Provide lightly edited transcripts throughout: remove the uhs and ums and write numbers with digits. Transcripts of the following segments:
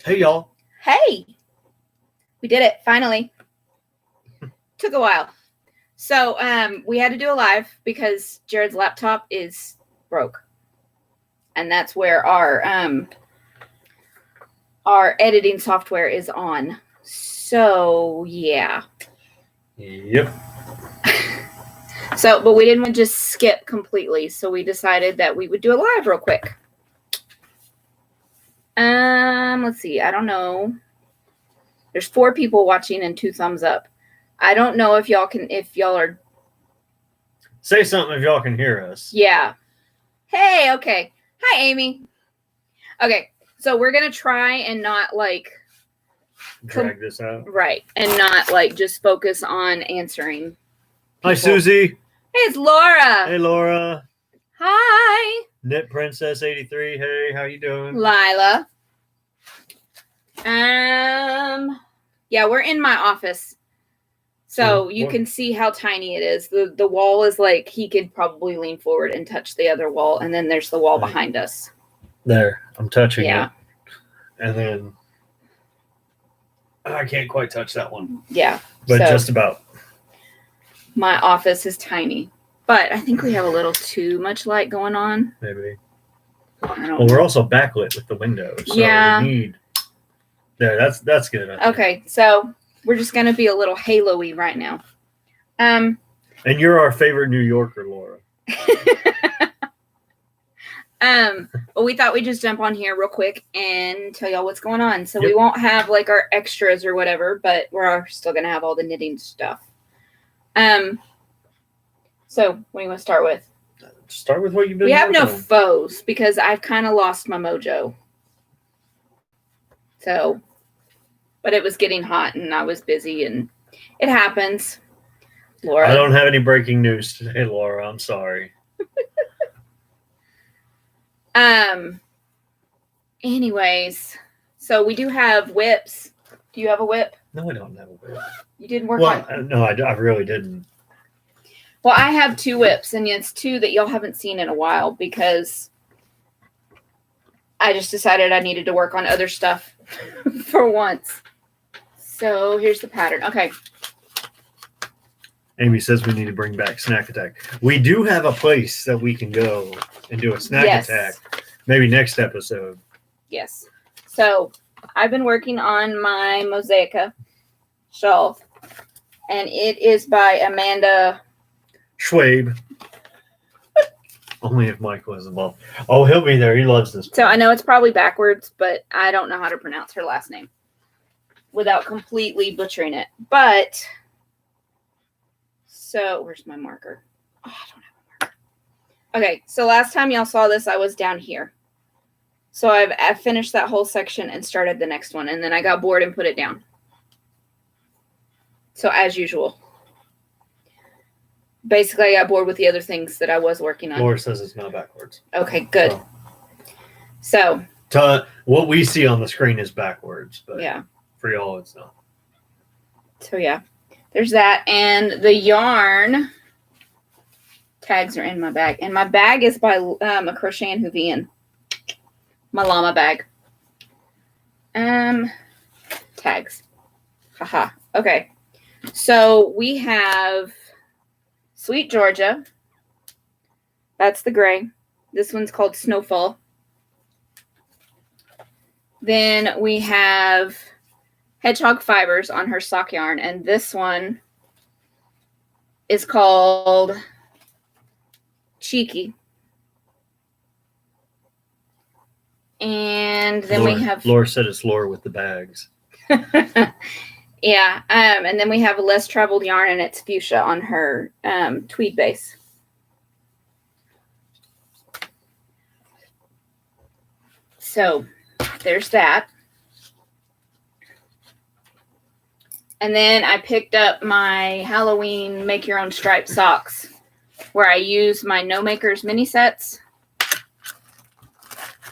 Hey, y'all. Hey, we did it finally. Took a while. So we had to do a live because Jared's laptop is broke, and that's where our editing software is on. So yeah. Yep. So, but we didn't want to just skip completely, so we decided that we would do a live real quick. Let's see. I don't know. There's 4 people watching and 2 thumbs up. I don't know if y'all are. Say something if y'all can hear us. Yeah. Hey, okay. Hi, Amy. Okay, so we're going to try and not like drag this out. Right. And not like just focus on answering people. Hi, Susie. Hey, it's Laura. Hey, Laura. Hi. Knit Princess 83. Hey, how you doing? Lila. Yeah, we're in my office. So you can see how tiny it is. The wall is like he could probably lean forward and touch the other wall, and then there's the wall behind us. There, I'm touching it. And then I can't quite touch that one. Yeah. But just about. My office is tiny. But I think we have a little too much light going on. Maybe. Well, we're also backlit with the window. So yeah. We need... There, that's good. Okay, so we're just going to be a little halo-y right now. And you're our favorite New Yorker, Laura. But we thought we'd just jump on here real quick and tell y'all what's going on. So we won't have like our extras or whatever, but we're still going to have all the knitting stuff. So what do you want to start with? Start with what you've been We have no on. foes because I've kind of lost my mojo. So, but it was getting hot and I was busy and it happens. Laura. I don't have any breaking news today, Laura. I'm sorry. Anyways, so we do have whips. Do you have a whip? No, I don't have a whip. You didn't work on it? No, I really didn't. Well, I have 2 whips, and it's 2 that y'all haven't seen in a while because I just decided I needed to work on other stuff for once. So here's the pattern. Okay. Amy says we need to bring back Snack Attack. We do have a place that we can go and do a Snack Attack. Maybe next episode. Yes. So I've been working on my Mosaica shawl, and it is by Amanda Schwabe. Only if Michael is involved. Oh, he'll be there. He loves this. So I know it's probably backwards, but I don't know how to pronounce her last name without completely butchering it. But so where's my marker? Oh, I don't have a marker. Okay, so last time y'all saw this, I was down here. So I've finished that whole section and started the next one, and then I got bored and put it down. So as usual. Basically, I got bored with the other things that I was working on. Laura says it's not backwards. Okay, good. So what we see on the screen is backwards, but yeah, for y'all, it's not. So yeah, there's that, and the yarn tags are in my bag, and my bag is by a Crochet and Hoovian. My llama bag. Tags. Haha. Okay. So we have Sweet Georgia. That's the gray. This one's called Snowfall. Then we have Hedgehog Fibers on her sock yarn, and this one is called Cheeky. And then we have... Laura said it's Laura with the bags. Yeah. And then we have a Less Traveled Yarn, and it's Fuchsia on her tweed base. So there's that. And then I picked up my Halloween Make Your Own Striped socks, where I use my No Makers mini sets.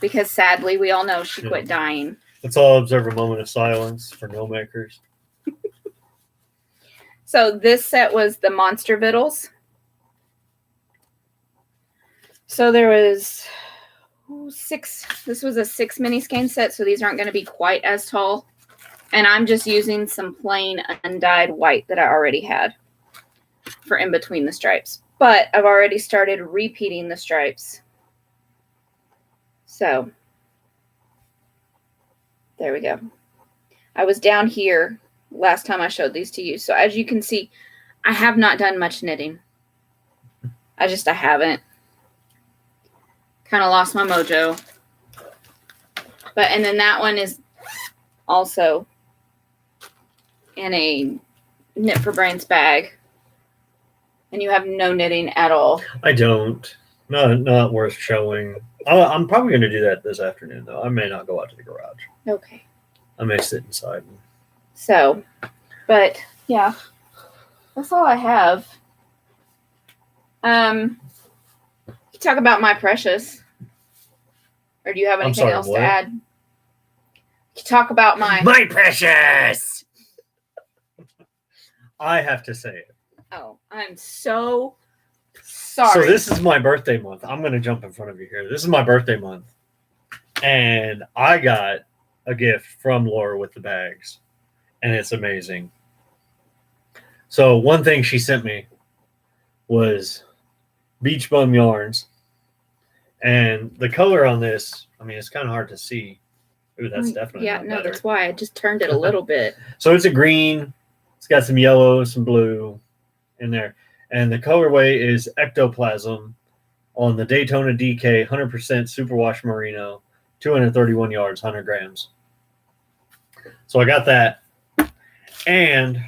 Because sadly, we all know she quit dyeing. Let's all observe a moment of silence for No Makers. So this set was the Monster Vittles. So there was 6. This was a 6 mini skein set, so these aren't going to be quite as tall. And I'm just using some plain undyed white that I already had for in between the stripes. But I've already started repeating the stripes. So there we go. I was down here last time I showed these to you. So as you can see, I have not done much knitting. I haven't. Kind of lost my mojo. And then that one is also in a Knit for Brains bag. And you have no knitting at all. I don't. Not worth showing. I'm probably going to do that this afternoon, though. I may not go out to the garage. Okay. I may sit inside. So, but yeah, that's all I have. You talk about my precious, or do you have anything else to add? You talk about my precious. I have to say it. Oh, I'm so sorry. So this is my birthday month. I'm going to jump in front of you here. This is my birthday month, and I got a gift from Laura with the bags, and it's amazing. So one thing she sent me was beach bum yarns, and the color on this, I mean, it's kind of hard to see. Ooh, that's definitely not better. That's why I just turned it a little bit. So it's a green. It's got some yellow, some blue in there, and the colorway is Ectoplasm on the Daytona DK 100% superwash merino, 231 yards, 100 grams. So I got that, and did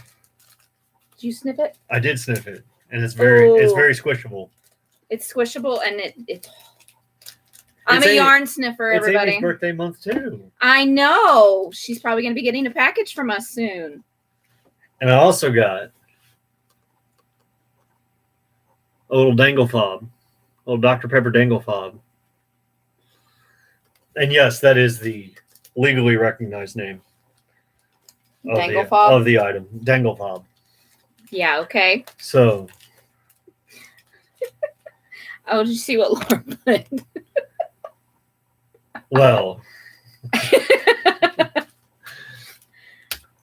you sniff it? I did sniff it, and it's very squishable. It's squishable, and I'm a yarn sniffer, everybody. It's Amy's birthday month too. I know. She's probably going to be getting a package from us soon. And I also got a little dangle fob, a little Dr. Pepper dangle fob. And yes, that is the legally recognized name of the item. Dangle fob. Yeah, okay. So. I'll just see what Laura put. Well.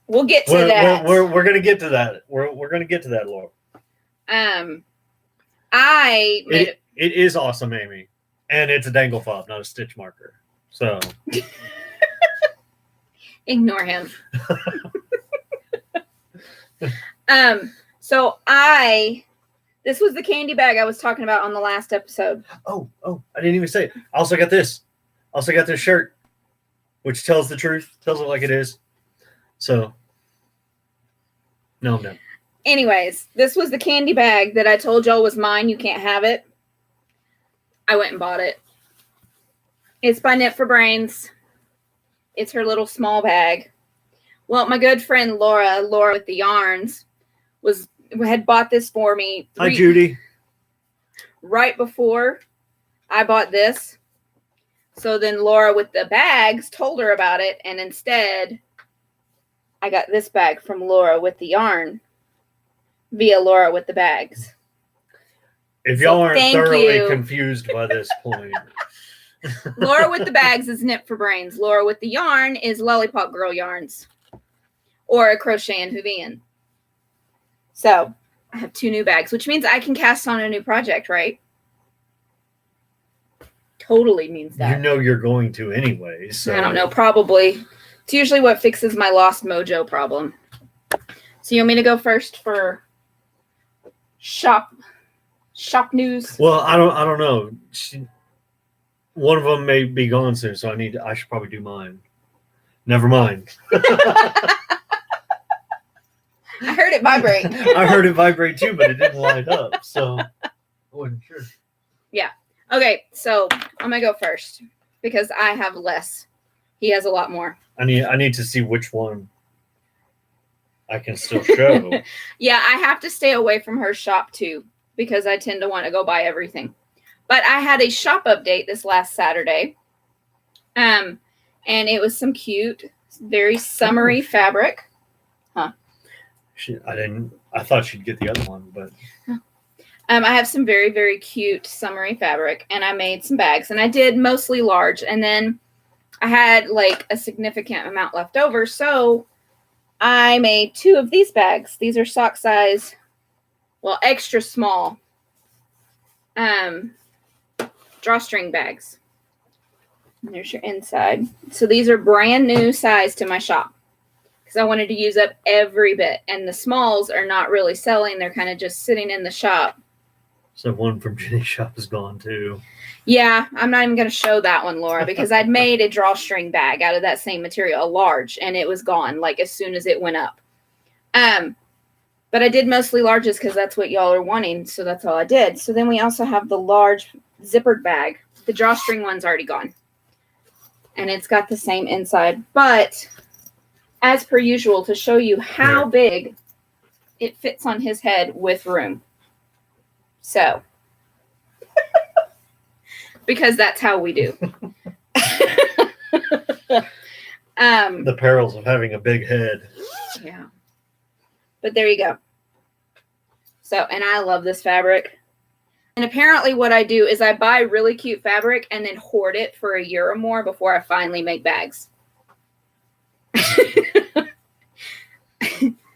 We'll get to that. We're going to get to that. We're going to get to that, Laura. It is awesome, Amy. And it's a dangle fob, not a stitch marker. So. Ignore him. This was the candy bag I was talking about on the last episode. Oh, I didn't even say it. I also got this. I also got this shirt, which tells the truth, tells it like it is. So, no. Anyways, this was the candy bag that I told y'all was mine. You can't have it. I went and bought it. It's by Knit for Brains. It's her little small bag. Well, my good friend Laura with the yarns, had bought this for me. Hi, Judy. Right before I bought this. So then Laura with the bags told her about it, and instead I got this bag from Laura with the yarn via Laura with the bags. If y'all aren't thoroughly confused by this point. Laura with the bags is Knit for Brains. Laura with the yarn is Lollipop Girl Yarns. Or a Crochet and Hoovian. So, I have 2 new bags, which means I can cast on a new project, right? Totally means that. You know you're going to anyway, so. I don't know, probably. It's usually what fixes my lost mojo problem. So, you want me to go first for shop news? Well, I don't know. One of them may be gone soon, so I should probably do mine. Never mind. I heard it vibrate. I heard it vibrate too, but it didn't line up, so I wasn't sure. Yeah. Okay, so I'm gonna go first because I have less. He has a lot more. I need to see which one I can still show. Yeah, I have to stay away from her shop too because I tend to want to go buy everything. But I had a shop update this last Saturday. And it was some cute, very summery fabric. Huh. I thought she'd get the other one, but I have some very, very cute summery fabric, and I made some bags, and I did mostly large, and then I had like a significant amount left over, so I made 2 of these bags. These are sock size, well, extra small drawstring bags. And there's your inside. So these are brand new size to my shop because I wanted to use up every bit, and the smalls are not really selling. They're kind of just sitting in the shop. So one from Jennie's shop is gone too. Yeah, I'm not even going to show that one, Laura, because I'd made a drawstring bag out of that same material, a large, and it was gone like as soon as it went up. But I did mostly larges because that's what y'all are wanting, so that's all I did. So then we also have the large zippered bag. The drawstring one's already gone, and it's got the same inside. But as per usual, to show you how big it fits on his head with room. So, because that's how we do. The perils of having a big head. Yeah. But there you go. So, and I love this fabric. And apparently what I do is I buy really cute fabric and then hoard it for a year or more before I finally make bags.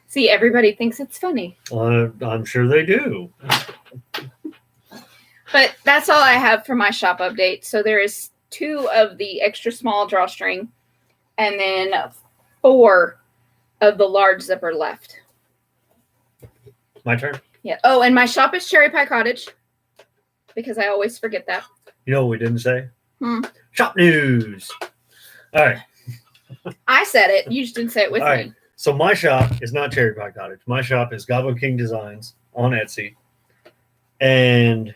See, everybody thinks it's funny. I'm sure they do. But that's all I have for my shop update. So there is 2 of the extra small drawstring and then 4 of the large zipper left. My turn? Yeah. Oh, and my shop is CherryPieCottage because I always forget that. You know what we didn't say? Shop news. All right. I said it. You just didn't say it with me. So my shop is not CherryPieCottage. My shop is GKDesigns on Etsy. And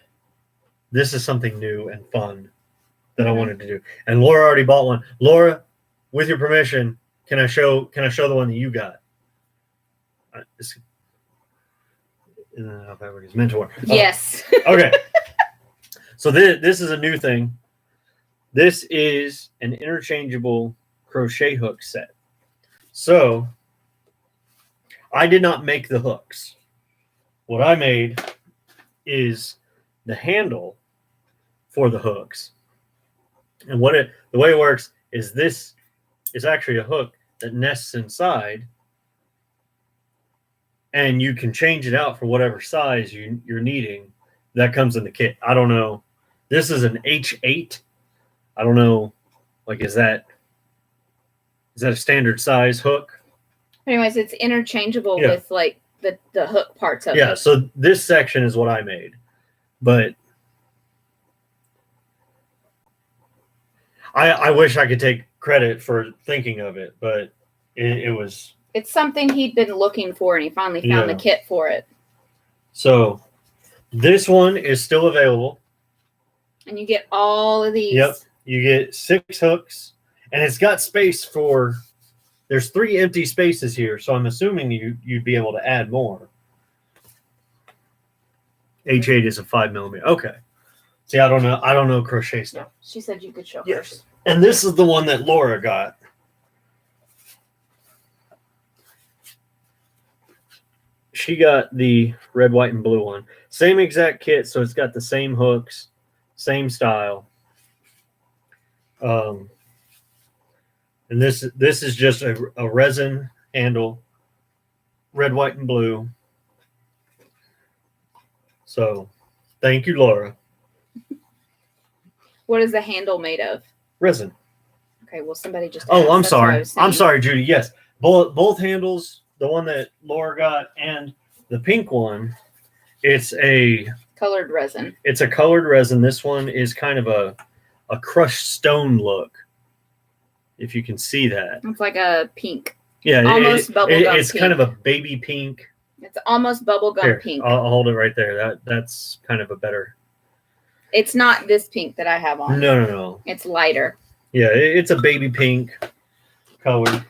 this is something new and fun that I wanted to do. And Laura already bought one. Laura, with your permission, can I show the one that you got? Fabric is Mentor. Yes. Okay. So this is a new thing. This is an interchangeable crochet hook set. So I did not make the hooks. What I made is the handle for the hooks. And the way it works is this is actually a hook that nests inside, and you can change it out for whatever size you're needing. That comes in the kit. I don't know. This is an H8. I don't know. Like, is that a standard size hook? Anyways, it's interchangeable with like the hook parts of it. Yeah, so this section is what I made. But I wish I could take credit for thinking of it, but it was... It's something he'd been looking for, and he finally found the kit for it. So this one is still available. And you get all of these. Yep. You get 6 hooks, and it's got space for... There's 3 empty spaces here, so I'm assuming you'd be able to add more. H8 is a 5mm. Okay. See, I don't know crochet stuff. She said you could show hers. And this is the one that Laura got. She got the red, white, and blue one. Same exact kit, so it's got the same hooks, same style. And this is just a resin handle, red, white, and blue. So, thank you, Laura. What is the handle made of? Resin. Okay, well, somebody just... Oh, I'm sorry. I'm sorry, Judy. Yes, both handles, the one that Laura got and the pink one, it's a... Colored resin. It's a colored resin. This one is kind of a crushed stone look, if you can see that. It's like a pink. Yeah, almost bubblegum it's pink. kind of a baby pink. It's almost bubblegum pink. I'll hold it right there. That's kind of a better... It's not this pink that I have on. No. It's lighter. Yeah, it's a baby pink color.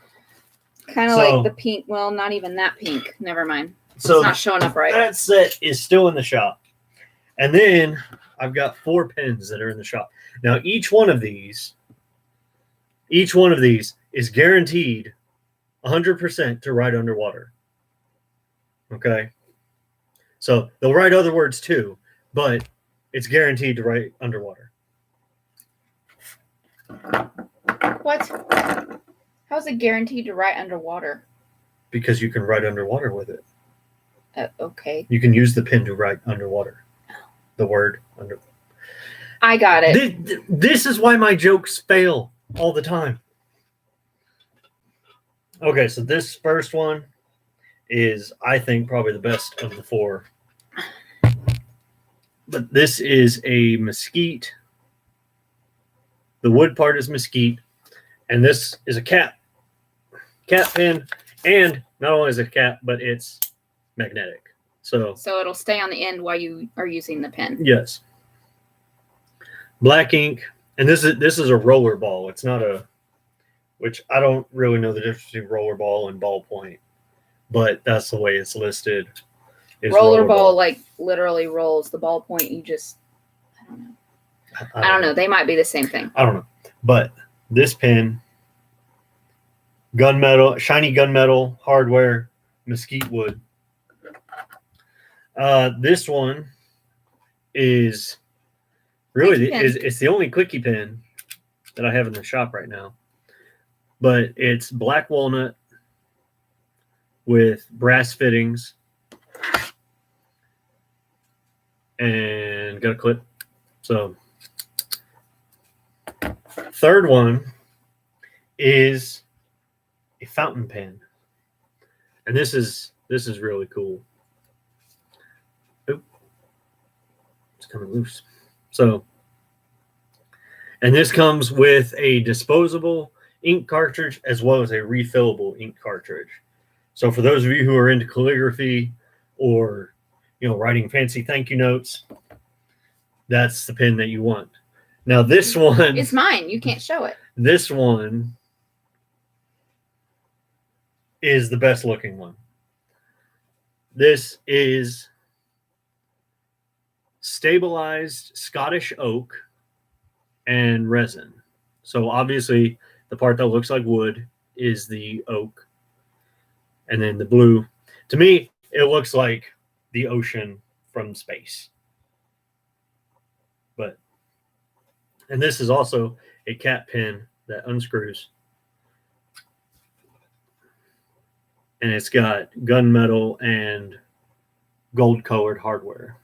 Kind of like the pink. Well, not even that pink. Never mind. So it's not showing up right. That set is still in the shop. And then I've got 4 pens that are in the shop. Now, each one of these is guaranteed 100% to write underwater. Okay? So they'll write other words too, but it's guaranteed to write underwater. What? How's it guaranteed to write underwater? Because you can write underwater with it. Okay. You can use the pen to write underwater. The word under. I got it. This is why my jokes fail all the time. Okay, so this first one is, I think, probably the best of the four. But this is a mesquite. The wood part is mesquite, and this is a cat pen. And not only is it a cat, but it's magnetic. So it'll stay on the end while you are using the pen. Yes. Black ink, and this is a roller ball. It's not a, which I don't really know the difference between roller ball and ballpoint, but that's the way it's listed. Roller ball like literally rolls. The ballpoint, you just, I don't know. I don't know. They might be the same thing. I don't know. But this pen, gunmetal, shiny gunmetal hardware, mesquite wood. This one is really it's the only quickie pen that I have in the shop right now. But it's black walnut with brass fittings and got a clip. So third one is a fountain pen, and this is really cool. Oop. It's coming loose. So, and this comes with a disposable ink cartridge as well as a refillable ink cartridge. So for those of you who are into calligraphy or writing fancy thank you notes, that's the pen that you want. Now this one, it's mine. You can't show it. This one is the best looking one. This is stabilized Scottish oak and resin. So obviously the part that looks like wood is the oak, and then the blue, to me, it looks like the ocean from space. And this is also a cat pen that unscrews. And it's got gunmetal and gold colored hardware.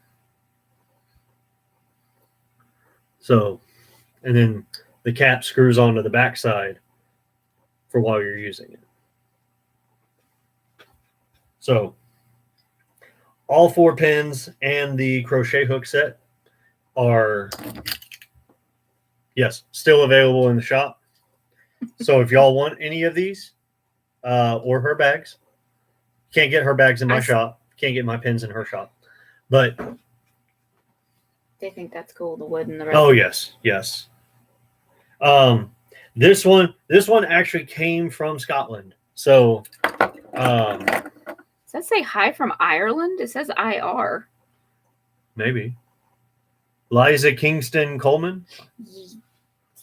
So, and then the cap screws onto the backside for while you're using it. So, all four pens and the crochet hook set are, yes, still available in the shop. So if y'all want any of these or her bags, can't get her bags in my shop. Can't get my pens in her shop. But they think that's cool, the wood and the rest. Oh, yes. Yes. This one actually came from Scotland. So does that say hi from Ireland? It says IR. Maybe. Liza Kingston Coleman?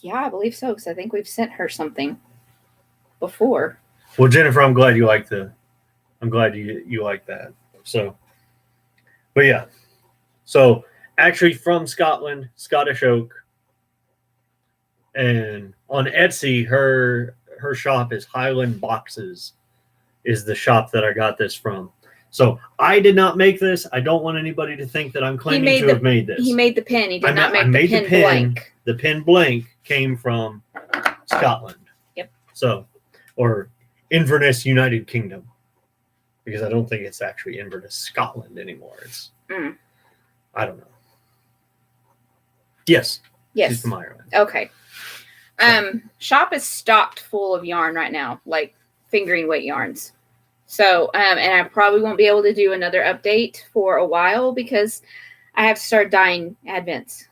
Yeah, I believe so, because I think we've sent her something before. Well, Jennifer, I'm glad you like that. So, but yeah. So actually from Scotland, Scottish oak. And on Etsy, her shop is Highland Boxes, is the shop that I got this from. So I did not make this. I don't want anybody to think that I'm claiming to have made this. He made the pen. He did not make the pen blank. The pen blank came from Scotland. Yep. So, or Inverness, United Kingdom, because I don't think it's actually Inverness, Scotland anymore. It's I don't know. Yes. She's from Ireland. Okay. Shop is stocked full of yarn right now, like fingering weight yarns. So, and I probably won't be able to do another update for a while because I have to start dyeing Advents.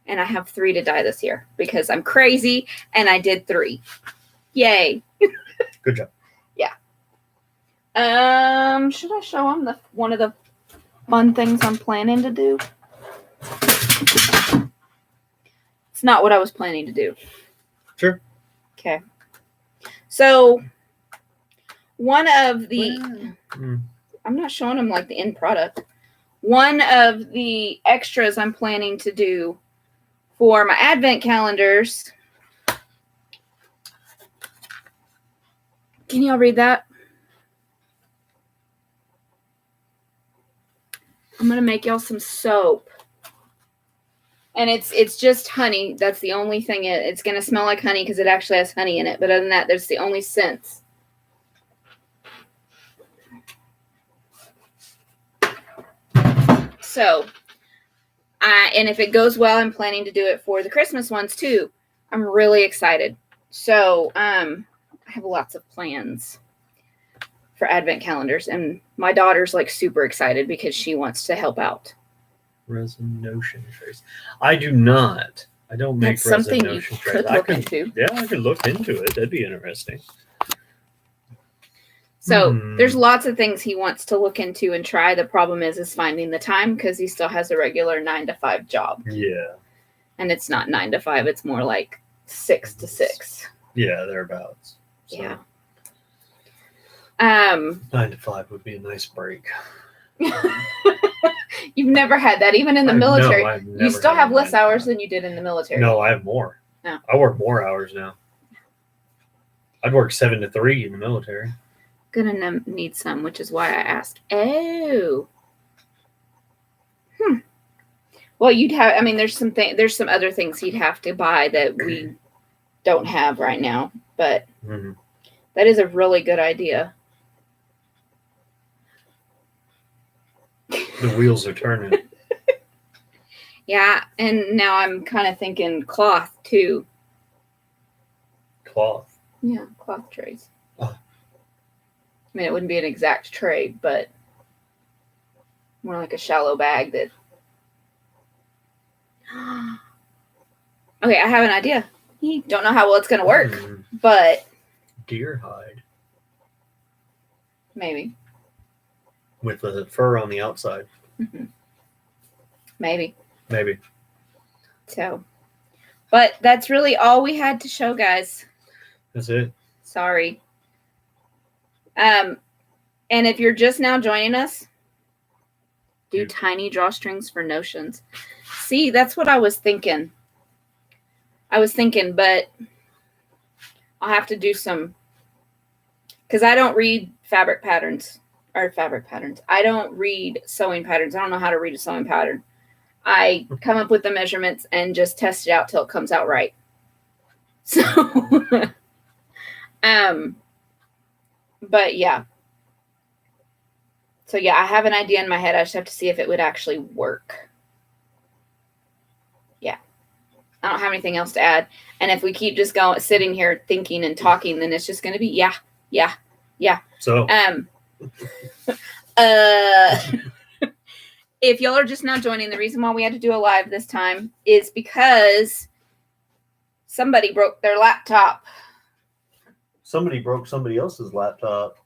And I have 3 to dye this year because I'm crazy and I did 3. Yay. Good job. Yeah. Should I show them one of the fun things I'm planning to do? It's not what I was planning to do. Sure. Okay. So one of the I'm not showing them like the end product. one of the extras I'm planning to do for my advent calendars. Can y'all read that? I'm going to make y'all some soap. And it's just honey. That's the only thing. It's going to smell like honey because it actually has honey in it. But other than that, that's the only scents. So, and if it goes well, I'm planning to do it for the Christmas ones too. I'm really excited. So, I have lots of plans for advent calendars. And my daughter's like super excited because she wants to help out. Resin notion trays. I do not. I don't make That's resin something you notion could trays. look into. Yeah, I could look into it. That'd be interesting. So there's lots of things he wants to look into and try. The problem is finding the time because he still has a regular 9-to-5 job. Yeah. And it's not 9 to 5. It's more like 6 to 6. Yeah, thereabouts. So, yeah. 9 to 5 would be a nice break. You've never had that, even in the military. No, you still have less hours than you did in the military. No, I have more. No. I work more hours now. I'd work 7 to 3 in the military. Gonna need some, which is why I asked. Oh. Well, you'd have. I mean, there's some other things he'd have to buy that we don't have right now, but that is a really good idea. The wheels are turning. Yeah, and now I'm kind of thinking cloth too. Cloth? Yeah, cloth trays. Oh. I mean, it wouldn't be an exact tray, but more like a shallow bag that... Okay, I have an idea. Don't know how well it's going to work, but... Deer hide. Maybe. With the fur on the outside. Maybe. So. But that's really all we had to show, guys. That's it. Sorry. And if you're just now joining us, do tiny drawstrings for notions. See, that's what I was thinking. But I'll have to do some, because I don't read fabric patterns. I don't read sewing patterns. I don't know how to read a sewing pattern. I come up with the measurements and just test it out till it comes out right. So, but yeah. So yeah, I have an idea in my head. I just have to see if it would actually work. Yeah. I don't have anything else to add. And if we keep just sitting here thinking and talking, then it's just going to be, yeah. So, if y'all are just now joining, the reason why we had to do a live this time is because somebody broke their laptop. Somebody broke somebody else's laptop.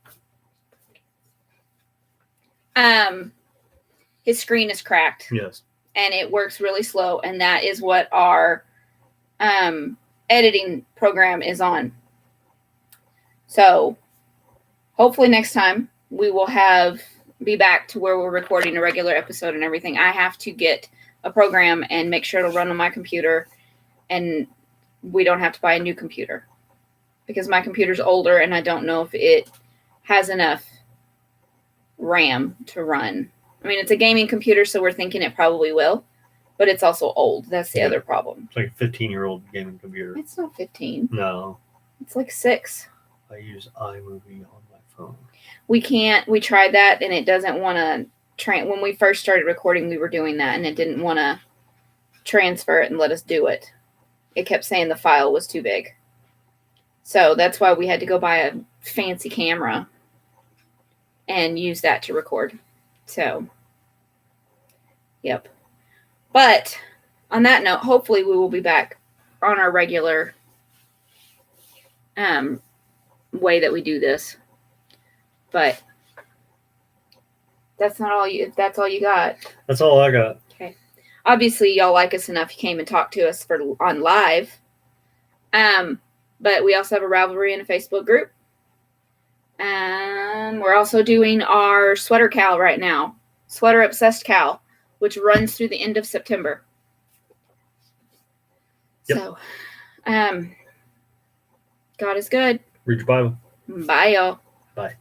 His screen is cracked. Yes. And it works really slow, and that is what our editing program is on. So hopefully next time we will be back to where we're recording a regular episode and everything. I have to get a program and make sure it'll run on my computer, and we don't have to buy a new computer because my computer's older and I don't know if it has enough RAM to run. I mean, it's a gaming computer, so we're thinking it probably will, but it's also old. That's the other problem. It's like a 15-year-old gaming computer. It's not 15. No. It's like 6. I use iMovie on my phone. We tried that, and it doesn't want to when we first started recording, we were doing that, and it didn't want to transfer it and let us do it. It kept saying the file was too big. So that's why we had to go buy a fancy camera and use that to record. So, yep. But on that note, hopefully we will be back on our regular way that we do this. But that's not all you. That's all you got. That's all I got. Okay. Obviously, y'all like us enough. You came and talked to us on live. But we also have a Ravelry and a Facebook group. We're also doing our sweater cal right now. Sweater Obsessed Cow, which runs through the end of September. Yep. So, God is good. Read your Bible. Bye, y'all. Bye.